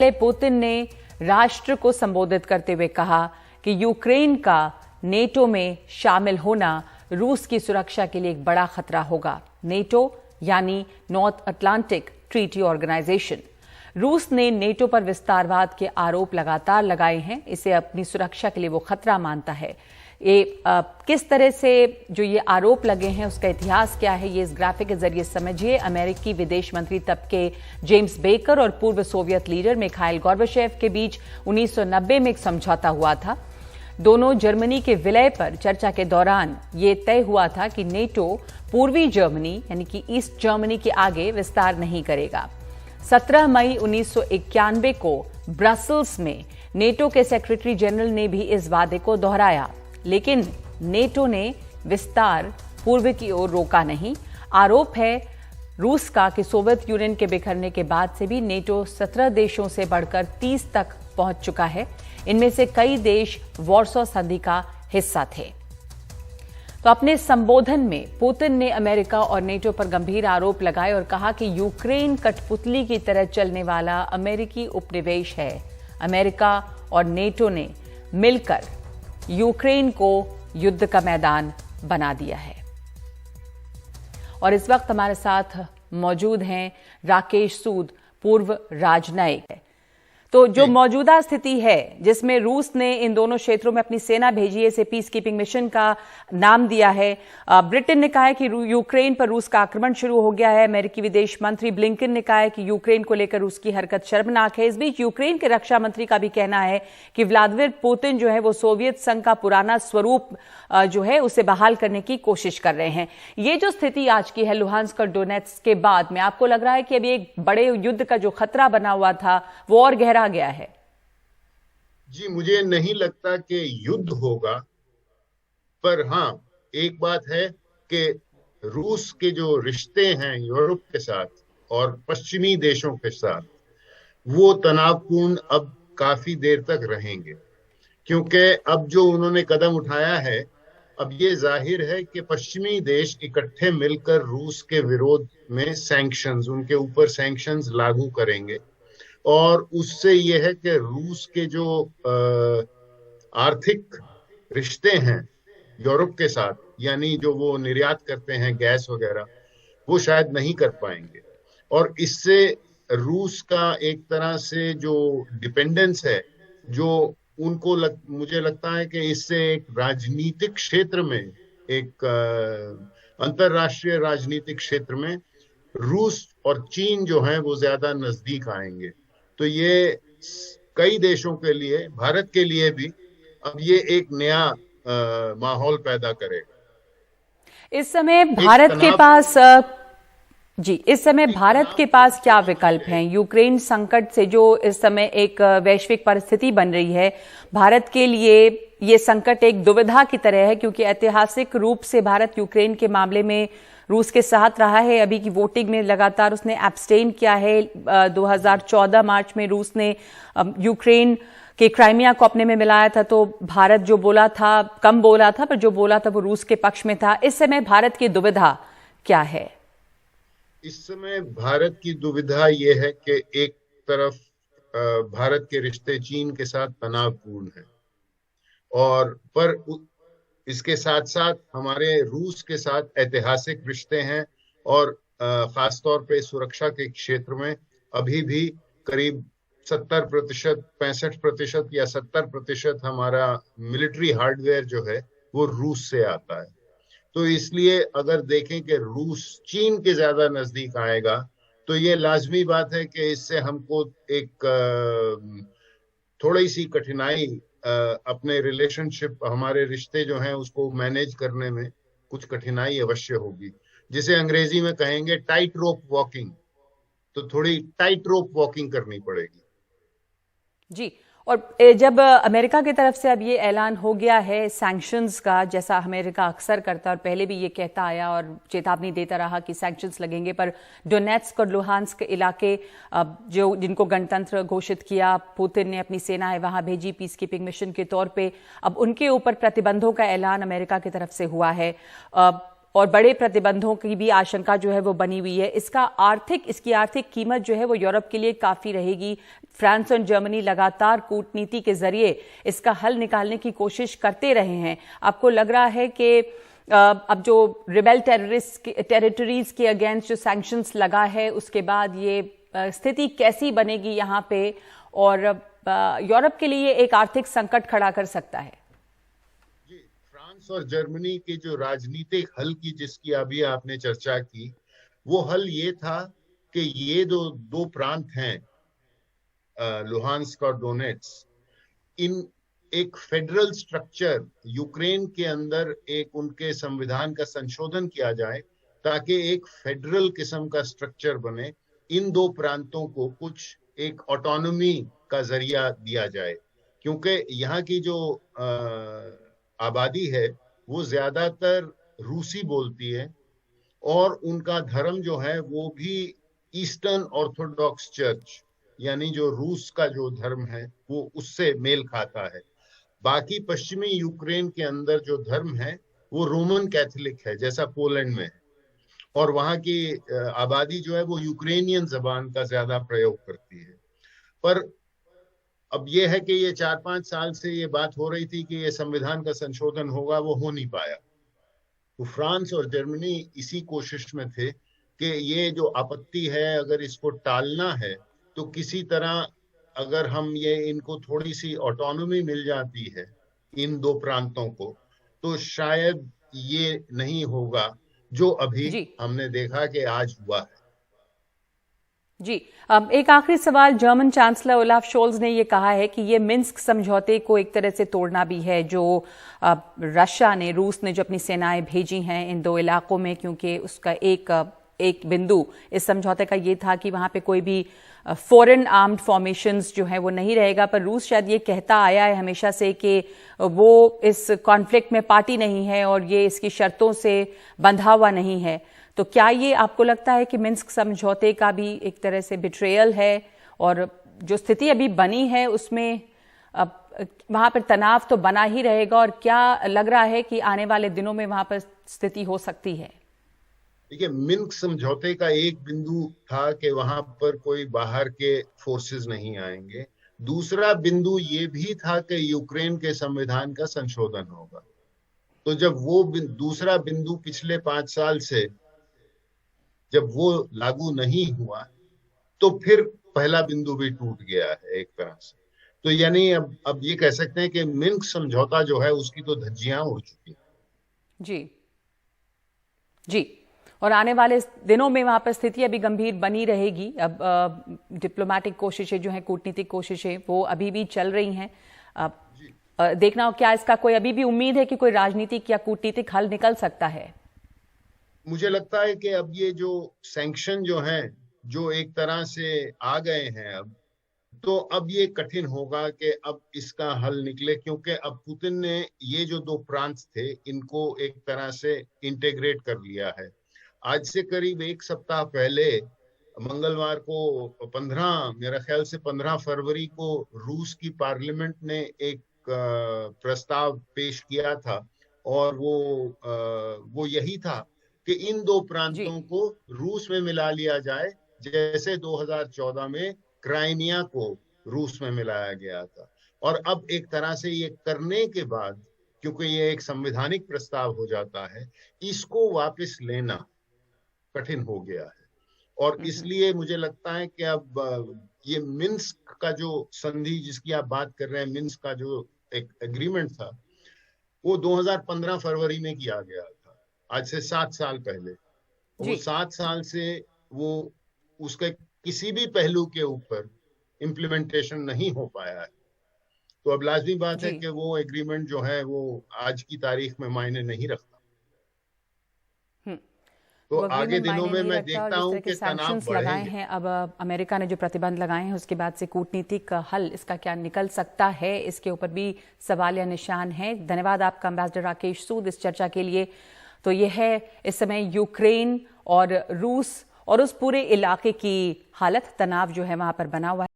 Putin ने राष्ट्र को संबोधित करते हुए कहा कि यूक्रेन का नेटो में शामिल होना रूस की सुरक्षा के लिए एक बड़ा खतरा होगा। नेटो यानी नॉर्थ अटलांटिक ट्रीटी ऑर्गेनाइजेशन। रूस ने नेटो पर विस्तारवाद के आरोप लगातार लगाए हैं। इसे अपनी सुरक्षा के लिए वो खतरा मानता है। किस तरह से जो ये आरोप लगे हैं उसका इतिहास क्या है, ये इस ग्राफिक के जरिए समझिए। अमेरिकी विदेश मंत्री तब के जेम्स बेकर और पूर्व सोवियत लीडर मिखाइल गोर्बाचेव के बीच 1990 में एक समझौता हुआ था। दोनों जर्मनी के विलय पर चर्चा के दौरान ये तय हुआ था कि नेटो पूर्वी जर्मनी यानी कि ईस्ट जर्मनी के आगे विस्तार नहीं करेगा। 17 मई 1991 को ब्रसल्स में नेटो के सेक्रेटरी जनरल ने भी इस वादे को दोहराया, लेकिन नेटो ने विस्तार पूर्व की ओर रोका नहीं। आरोप है रूस का कि सोवियत यूनियन के बिखरने के बाद से भी नेटो 17 देशों से बढ़कर 30 तक पहुंच चुका है। इनमें से कई देश वॉर्सो संधि का हिस्सा थे। तो अपने संबोधन में पुतिन ने अमेरिका और नेटो पर गंभीर आरोप लगाए और कहा कि यूक्रेन कठपुतली की तरह चलने वाला अमेरिकी उपनिवेश है। अमेरिका और नेटो ने मिलकर यूक्रेन को युद्ध का मैदान बना दिया है। और इस वक्त हमारे साथ मौजूद हैं राकेश सूद, पूर्व राजनयिक। तो जो मौजूदा स्थिति है जिसमें रूस ने इन दोनों क्षेत्रों में अपनी सेना भेजी है, इसे पीस कीपिंग मिशन का नाम दिया है। ब्रिटेन ने कहा है कि यूक्रेन पर रूस का आक्रमण शुरू हो गया है। अमेरिकी विदेश मंत्री ब्लिंकन ने कहा है कि यूक्रेन को लेकर रूस की हरकत शर्मनाक है। इस बीच यूक्रेन के रक्षा मंत्री का भी कहना है कि व्लादिमीर पुतिन जो है वो सोवियत संघ का पुराना स्वरूप जो है उसे बहाल करने की कोशिश कर रहे हैं। ये जो स्थिति आज की है लुहांस्क और डोनेट्स्क के बाद में, आपको लग रहा है कि अभी एक बड़े युद्ध का जो खतरा बना हुआ था वो और गहरा गया है? जी, मुझे नहीं लगता कि युद्ध होगा, पर हाँ एक बात है कि रूस के जो रिश्ते हैं यूरोप के साथ और पश्चिमी देशों के साथ वो तनावपूर्ण अब काफी देर तक रहेंगे, क्योंकि अब जो उन्होंने कदम उठाया है, अब ये जाहिर है कि पश्चिमी देश इकट्ठे मिलकर रूस के विरोध में सैंक्शंस, उनके ऊपर सैंक्शंस लागू करेंगे। और उससे यह है कि रूस के जो आर्थिक रिश्ते हैं यूरोप के साथ, यानी जो वो निर्यात करते हैं गैस वगैरह, वो शायद नहीं कर पाएंगे। और इससे रूस का एक तरह से जो डिपेंडेंस है, जो उनको मुझे लगता है कि इससे एक राजनीतिक क्षेत्र में, एक अंतरराष्ट्रीय राजनीतिक क्षेत्र में रूस और चीन जो है वो ज्यादा नजदीक आएंगे। तो ये कई देशों के लिए, भारत के लिए भी अब ये एक नया माहौल पैदा करेगा। इस समय भारत के पास इस समय भारत के पास क्या विकल्प हैं? यूक्रेन संकट से जो इस समय एक वैश्विक परिस्थिति बन रही है, भारत के लिए ये संकट एक दुविधा की तरह है, क्योंकि ऐतिहासिक रूप से भारत यूक्रेन के मामले में रूस के साथ रहा है। अभी की वोटिंग में लगातार उसने एब्सटेन किया है। 2014 मार्च में रूस ने यूक्रेन के क्राइमिया को अपने में मिलाया था, तो भारत जो बोला था कम बोला था, पर जो बोला था वो रूस के पक्ष में था। इस समय भारत की दुविधा क्या है? इस समय भारत की दुविधा यह है कि एक तरफ भारत के रिश्ते चीन के साथ तनावपूर्ण है, और पर इसके साथ साथ हमारे रूस के साथ ऐतिहासिक रिश्ते हैं, और खासतौर पे सुरक्षा के क्षेत्र में अभी भी करीब 70%, 65% या 70% हमारा मिलिट्री हार्डवेयर जो है वो रूस से आता है। तो इसलिए अगर देखें कि रूस चीन के ज्यादा नजदीक आएगा, तो ये लाजमी बात है कि इससे हमको एक थोड़ी सी कठिनाई, अपने रिलेशनशिप, हमारे रिश्ते जो हैं उसको मैनेज करने में कुछ कठिनाई अवश्य होगी, जिसे अंग्रेजी में कहेंगे टाइट रोप वॉकिंग। तो थोड़ी टाइट रोप वॉकिंग करनी पड़ेगी। जी, और जब अमेरिका की तरफ से अब ये ऐलान हो गया है सैंक्शंस का, जैसा अमेरिका अक्सर करता है और पहले भी ये कहता आया और चेतावनी देता रहा कि सैंक्शंस लगेंगे, पर डोनेट्स्क और लुहांस्क इलाके जो जिनको गणतंत्र घोषित किया, पुतिन ने अपनी सेनाएं वहां भेजी पीस कीपिंग मिशन के तौर पे, अब उनके ऊपर प्रतिबंधों का ऐलान अमेरिका की तरफ से हुआ है। और बड़े प्रतिबंधों की भी आशंका जो है वो बनी हुई है। इसकी आर्थिक कीमत जो है वो यूरोप के लिए काफी रहेगी। फ्रांस और जर्मनी लगातार कूटनीति के जरिए इसका हल निकालने की कोशिश करते रहे हैं। आपको लग रहा है कि अब जो रिबेल टेरिटरीज के अगेंस्ट जो सैंक्शंस लगा है उसके बाद ये स्थिति कैसी बनेगी यहाँ पे, और यूरोप के लिए एक आर्थिक संकट खड़ा कर सकता है? जी, फ्रांस और जर्मनी के जो राजनीतिक हल की जिसकी अभी आपने चर्चा की, वो हल ये था कि ये दो प्रांत हैं, लुहांस्क और डोनेट्स्क, इन एक फेडरल स्ट्रक्चर यूक्रेन के अंदर एक उनके संविधान का संशोधन किया जाए ताकि एक फेडरल किस्म का स्ट्रक्चर बने। इन दो प्रांतों को कुछ एक ऑटोनॉमी का जरिया दिया जाए, क्योंकि यहाँ की जो आबादी है वो ज्यादातर रूसी बोलती है और उनका धर्म जो है वो भी ईस्टर्न ऑर्थोडॉक्स चर्च यानी जो रूस का जो धर्म है वो उससे मेल खाता है। बाकी पश्चिमी यूक्रेन के अंदर जो धर्म है वो रोमन कैथोलिक है, जैसा पोलैंड में है, और वहाँ की आबादी जो है वो यूक्रेनियन जबान का ज्यादा प्रयोग करती है। पर अब ये है कि ये 4-5 साल से ये बात हो रही थी कि ये संविधान का संशोधन होगा, वो हो नहीं पाया। तो फ्रांस और जर्मनी इसी कोशिश में थे कि ये जो आपत्ति है अगर इसको टालना है तो किसी तरह अगर हम ये इनको थोड़ी सी ऑटोनॉमी मिल जाती है इन दो प्रांतों को, तो शायद ये नहीं होगा जो अभी हमने देखा कि आज हुआ है। जी, एक आखिरी सवाल। जर्मन चांसलर ओलाफ शोल्ज ने ये कहा है कि ये मिन्स्क समझौते को एक तरह से तोड़ना भी है, जो रूस ने जो अपनी सेनाएं भेजी हैं इन दो इलाकों में, क्योंकि उसका एक बिंदु इस समझौते का ये था कि वहां पे कोई भी फॉरेन आर्म्ड फॉर्मेशंस जो है वो नहीं रहेगा। पर रूस शायद ये कहता आया है हमेशा से कि वो इस कॉन्फ्लिक्ट में पार्टी नहीं है और ये इसकी शर्तों से बंधा हुआ नहीं है। तो क्या ये आपको लगता है कि मिन्स्क समझौते का भी एक तरह से बिट्रेयल है, और जो स्थिति अभी बनी है उसमें वहां पर तनाव तो बना ही रहेगा, और क्या लग रहा है कि आने वाले दिनों में वहां पर स्थिति हो सकती है? देखिए, मिन्स्क समझौते का एक बिंदु था कि वहां पर कोई बाहर के फोर्सेस नहीं आएंगे। दूसरा बिंदु ये भी था कि यूक्रेन के संविधान का संशोधन होगा। तो जब वो दूसरा बिंदु पिछले 5 साल से जब वो लागू नहीं हुआ तो फिर पहला बिंदु भी टूट गया है एक तरह से। तो यानी अब ये कह सकते हैं कि मिन्स्क समझौता जो है उसकी तो धज्जियां उड़ चुकी हैं। जी जी, और आने वाले दिनों में वहां पर स्थिति अभी गंभीर बनी रहेगी। अब डिप्लोमेटिक कोशिशें जो हैं, कूटनीतिक कोशिशें, वो अभी भी चल रही हैं। अब देखना हो क्या इसका कोई अभी भी उम्मीद है कि कोई राजनीतिक या कूटनीतिक हल निकल सकता है? मुझे लगता है कि अब ये जो सैंक्शन जो हैं जो एक तरह से आ गए हैं अब, तो अब ये कठिन होगा कि अब इसका हल निकले, क्योंकि अब पुतिन ने ये जो दो प्रांत थे इनको एक तरह से इंटीग्रेट कर लिया है। आज से करीब 1 सप्ताह पहले मंगलवार को 15 मेरा ख्याल से 15 फरवरी को रूस की पार्लियामेंट ने एक प्रस्ताव पेश किया था, और वो यही था कि इन दो प्रांतों को रूस में मिला लिया जाए, जैसे 2014 में क्राइमिया को रूस में मिलाया गया था। और अब एक तरह से ये करने के बाद, क्योंकि ये एक संवैधानिक प्रस्ताव हो जाता है, इसको वापस लेना कठिन हो गया है। और इसलिए मुझे लगता है कि अब ये मिन्स्क का जो संधि जिसकी आप बात कर रहे हैं, मिन्स्क का जो एक एग्रीमेंट था, वो 2015 फरवरी में किया गया था, आज से 7 साल पहले। वो 7 साल से वो उसके किसी भी पहलू के ऊपर इम्प्लीमेंटेशन नहीं हो पाया है। तो अब लाजमी बात है कि वो एग्रीमेंट जो है वो आज की तारीख में मायने नहीं रखता। तो आगे दिनों में मैं देखता हूं कि तनाव लगाए हैं। अब अमेरिका ने जो प्रतिबंध लगाए हैं उसके बाद से कूटनीतिक हल इसका क्या निकल सकता है, इसके ऊपर भी सवाल या निशान है। धन्यवाद आपका एम्बेसडर राकेश सूद इस चर्चा के लिए। तो यह है इस समय यूक्रेन और रूस और उस पूरे इलाके की हालत, तनाव जो है वहां पर बना हुआ है।